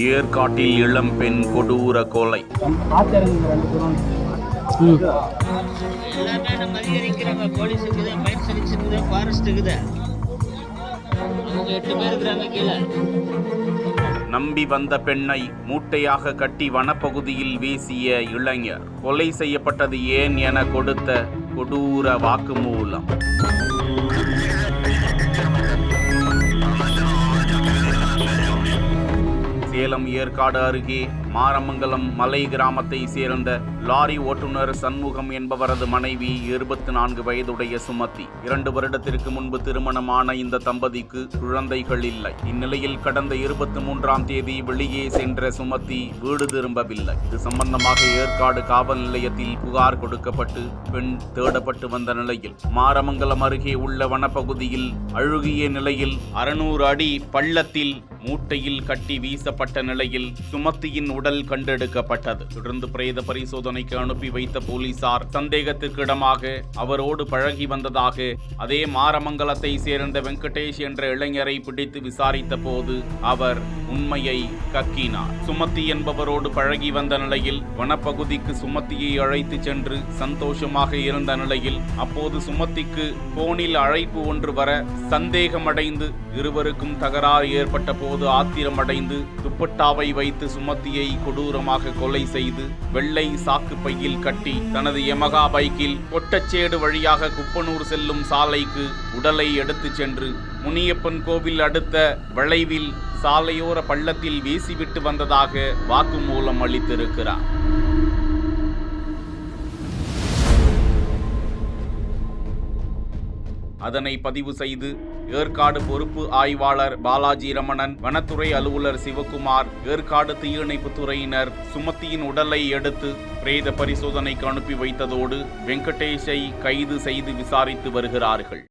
ஏற்காட்டில் இளம்பெண் கொடூர கொலை. நம்பி வந்த பெண்ணை மூட்டையாக கட்டி வனப்பகுதியில் வீசிய இளைஞர் கொலை செய்யப்பட்டது ஏன் என கொடுத்த கொடூர வாக்குமூலம். சேலம் ஏற்காடு அருகே மாரமங்கலம் மலை கிராமத்தை சேர்ந்த லாரி ஓட்டுநர் சண்முகம் என்பவரது மனைவி 24 வயதுடைய சுமதி. 2 வருடத்திற்கு முன்பு திருமணமான இந்த தம்பதிக்கு குழந்தைகள் இல்லை. இந்நிலையில் கடந்த 23ஆம் தேதி வெளியே சென்ற சுமதி வீடு திரும்பவில்லை. இது சம்பந்தமாக ஏற்காடு காவல் நிலையத்தில் புகார் கொடுக்கப்பட்டு பெண் தேடப்பட்டு வந்த நிலையில் மாரமங்கலம் அருகே உள்ள வனப்பகுதியில் அழுகிய நிலையில் 600 அடி பள்ளத்தில் மூட்டையில் கட்டி வீசப்பட்ட நிலையில் சுமதியின் உடல் கண்டெடுக்கப்பட்டது. தொடர்ந்து பிரேத பரிசோதனைக்கு அனுப்பி வைத்த போலீசார் சந்தேகத்திற்கிடமாக அவரோடு பழகி வந்ததாக அதே மாரமங்கலத்தை சேர்ந்த வெங்கடேஷ் என்ற இளைஞரை பிடித்து விசாரித்த போது அவர் உண்மையை கக்கினார். சுமதி என்பவரோடு பழகி வந்த நிலையில் வனப்பகுதிக்கு சுமதியை அழைத்து சென்று சந்தோஷமாக இருந்த நிலையில் அப்போது சுமதிக்கு போனில் அழைப்பு ஒன்று வர சந்தேகமடைந்து இருவருக்கும் தகராறு ஏற்பட்ட போது ஆத்திரமடைந்து துப்பட்டாவை வைத்து சுமதியை கொடூரமாக கொலை செய்து வெள்ளை சாக்கு பையில் கட்டி தனது யமகா பைக்கில் கொட்டச்சேடு வழியாக குப்பனூர் செல்லும் சாலைக்கு உடலை எடுத்துச் சென்று முனியப்பன் கோவில் அடுத்த வளைவில் சாலையோர பள்ளத்தில் வீசிவிட்டு வந்ததாக வாக்குமூலம் அளித்திருக்கிறார். அதனை பதிவு செய்து ஏற்காடு பொறுப்பு ஆய்வாளர் பாலாஜி ரமணன், வனத்துறை அலுவலர் சிவகுமார், ஏற்காடு தீயணைப்புத் துறையினர் சுமதியின் உடலை எடுத்து பிரேத பரிசோதனைக்கு அனுப்பி வைத்ததோடு வெங்கடேஷை கைது செய்து விசாரித்து வருகிறார்கள்.